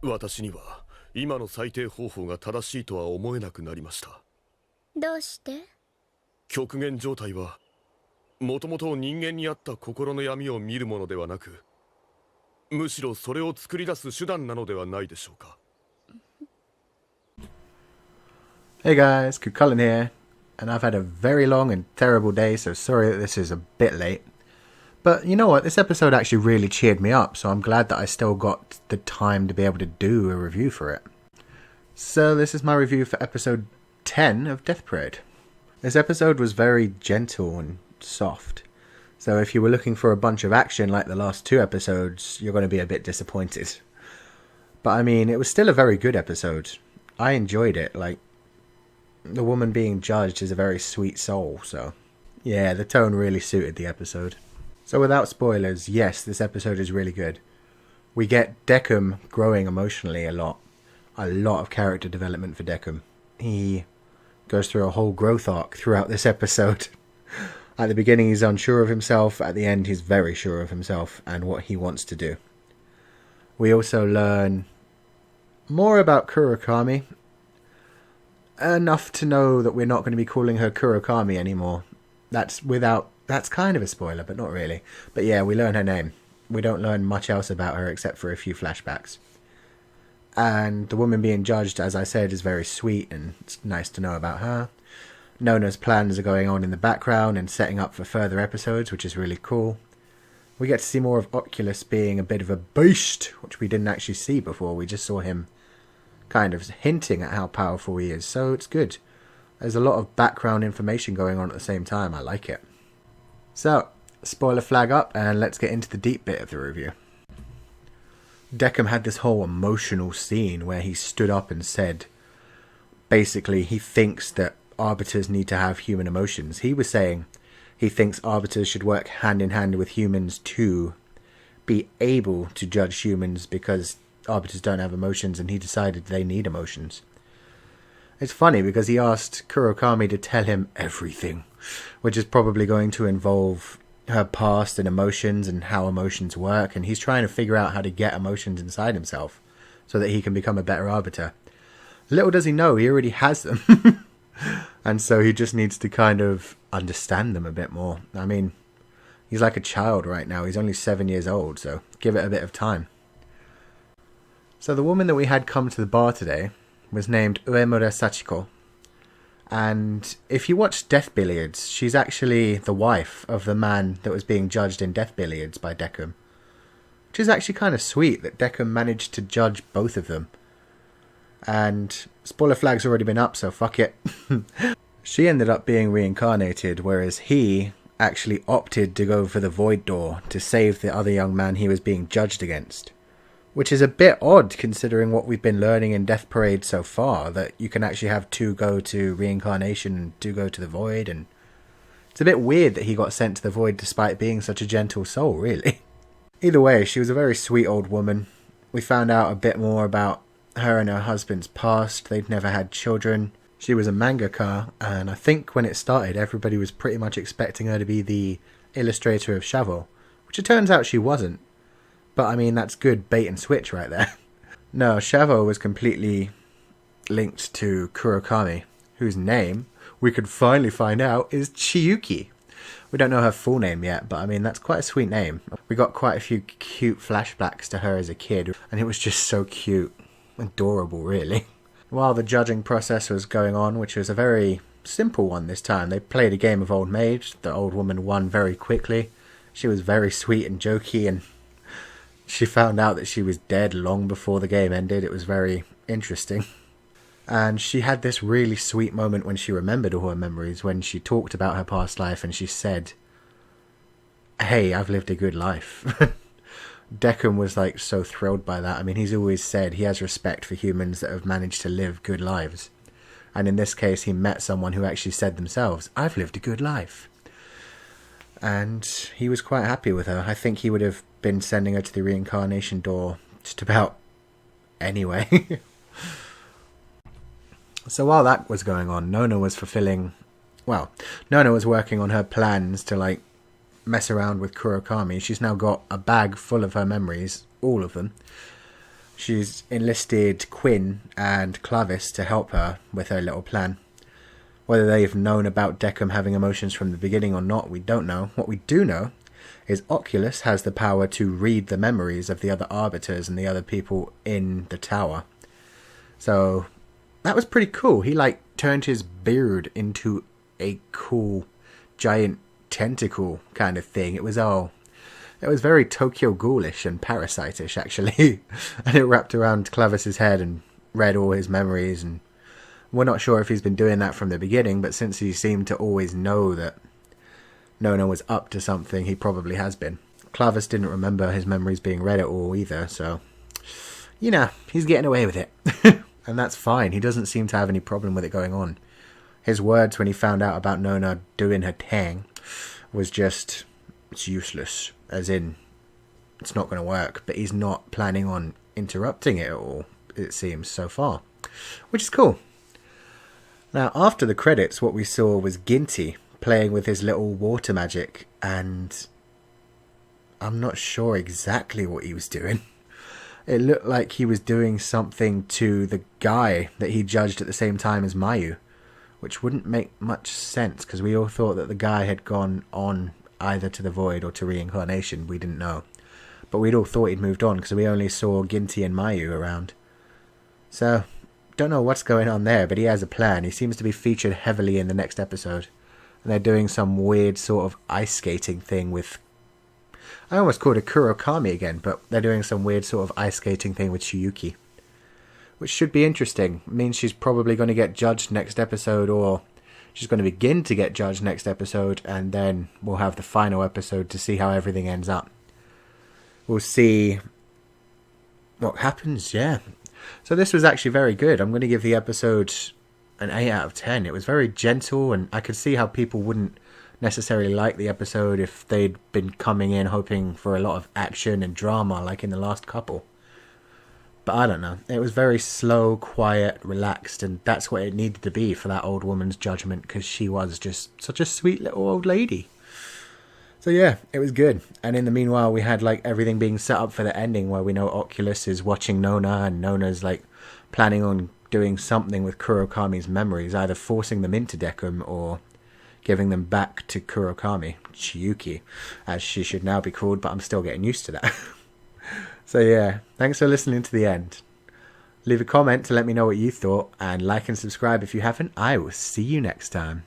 私には今の裁定方法が正しいとは思えなくなりました。どうして？極限状態はもともと人間にあった心の闇を見るものではなく、むしろそれを作り出す手段なのではないでしょうか。 Hey guys, Kurokami here, and I've had a very long and terrible day, so sorry that this is a bit late. But you know what, this episode actually really cheered me up, so I'm glad that I still got the time to be able to do a review for it. So this is my review for episode 10 of Death Parade. This episode was very gentle and soft, so if you were looking for a bunch of action like the last two episodes, you're going to be a bit disappointed. But I mean, it was still a very good episode. I enjoyed it. Like, the woman being judged is a very sweet soul, so yeah, the tone really suited the episode. So without spoilers, yes, this episode is really good. We get Decim growing emotionally a lot of character development for Decim. He goes through a whole growth arc throughout this episode. At the beginning he's unsure of himself, at the end he's very sure of himself and what he wants to do. We also learn more about Kurokami, enough to know that we're not going to be calling her Kurokami anymore. That's kind of a spoiler, but not really. But yeah, we learn her name. We don't learn much else about her except for a few flashbacks. And the woman being judged, as I said, is very sweet, and it's nice to know about her. Nona's plans are going on in the background and setting up for further episodes, which is really cool. We get to see more of Oculus being a bit of a beast, which we didn't actually see before. We just saw him kind of hinting at how powerful he is, so it's good. There's a lot of background information going on at the same time. I like it. So, spoiler flag up, and let's get into the deep bit of the review. Decim had this whole emotional scene where he stood up and said, basically, he thinks that arbiters need to have human emotions. He was saying he thinks arbiters should work hand in hand with humans to be able to judge humans because arbiters don't have emotions, and he decided they need emotions. It's funny because he asked Kurokami to tell him everything, which is probably going to involve her past and emotions and how emotions work, and he's trying to figure out how to get emotions inside himself so that he can become a better arbiter. Little does he know, he already has them. And so he just needs to kind of understand them a bit more. I mean, he's like a child right now. He's only 7 years old, so give it a bit of time. So the woman that we had come to the bar today was named Uemura Sachiko. And if you watch Death Billiards, she's actually the wife of the man that was being judged in Death Billiards by Decim. Which is actually kind of sweet that Decim managed to judge both of them. And spoiler flag's already been up, so fuck it. She ended up being reincarnated, whereas he actually opted to go for the Void Door to save the other young man he was being judged against. Which is a bit odd considering what we've been learning in Death Parade so far, that you can actually have two go to reincarnation and two go to the Void, and it's a bit weird that he got sent to the Void despite being such a gentle soul, really. Either way, she was a very sweet old woman. We found out a bit more about her and her husband's past. They'd never had children. She was a mangaka, and I think when it started everybody was pretty much expecting her to be the illustrator of Chavo, which it turns out she wasn't. But I mean, that's good bait and switch right there. No, Chavo was completely linked to Kurokami, whose name, we could finally find out, is Chiyuki. We don't know her full name yet, but I mean, that's quite a sweet name. We got quite a few cute flashbacks to her as a kid, and it was just so cute. Adorable, really. While the judging process was going on, which was a very simple one this time, they played a game of Old Maid. The old woman won very quickly. She was very sweet and jokey, and she found out that she was dead long before the game ended. It was very interesting. And she had this really sweet moment when she remembered all her memories, when she talked about her past life and she said, "Hey, I've lived a good life." Decim was like so thrilled by that. I mean, he's always said he has respect for humans that have managed to live good lives. And in this case, he met someone who actually said themselves, "I've lived a good life." And he was quite happy with her. I think he would have been sending her to the reincarnation door just about anyway. So while that was going on, Nona was Nona was working on her plans to like mess around with Kurokami. She's now got a bag full of her memories, all of them. She's enlisted Quinn and Clavis to help her with her little plan. Whether they've known about Deckham having emotions from the beginning or not, we don't know. What we do know is Oculus has the power to read the memories of the other arbiters and the other people in the tower. So that was pretty cool. He turned his beard into a cool giant tentacle kind of thing. It was very Tokyo Ghoulish and Parasite-ish, actually. And it wrapped around Clavis's head and read all his memories. And we're not sure if he's been doing that from the beginning, but since he seemed to always know that Nona was up to something, he probably has been. Clavis didn't remember his memories being read at all either, so he's getting away with it. And that's fine. He doesn't seem to have any problem with it going on. His words when he found out about Nona doing her thing was just, it's useless. As in, it's not going to work. But he's not planning on interrupting it at all, it seems, so far. Which is cool. Now, after the credits, what we saw was Ginty playing with his little water magic. And I'm not sure exactly what he was doing. It looked like he was doing something to the guy that he judged at the same time as Mayu, which wouldn't make much sense because we all thought that the guy had gone on either to the void or to reincarnation. We didn't know, but we'd all thought he'd moved on because we only saw Ginty and Mayu around. So, don't know what's going on there, but he has a plan. He seems to be featured heavily in the next episode, and they're doing some weird sort of ice skating thing with, I almost called it Kurokami again, but they're doing some weird sort of ice skating thing with Shiyuki. Which should be interesting. It means she's probably going to get judged next episode, or she's going to begin to get judged next episode, and then we'll have the final episode to see how everything ends up. We'll see what happens, yeah. So this was actually very good. I'm going to give the episode an 8 out of 10. It was very gentle, and I could see how people wouldn't necessarily like the episode if they'd been coming in hoping for a lot of action and drama like in the last couple. But I don't know. It was very slow, quiet, relaxed, and that's what it needed to be for that old woman's judgment, because she was just such a sweet little old lady. So yeah, it was good. And in the meanwhile, we had everything being set up for the ending, where we know Oculus is watching Nona, and Nona's planning on doing something with Kurokami's memories, either forcing them into Deckham or giving them back to Kurokami, Chiyuki, as she should now be called, but I'm still getting used to that. So yeah, thanks for listening to the end. Leave a comment to let me know what you thought, and like and subscribe if you haven't. I will see you next time.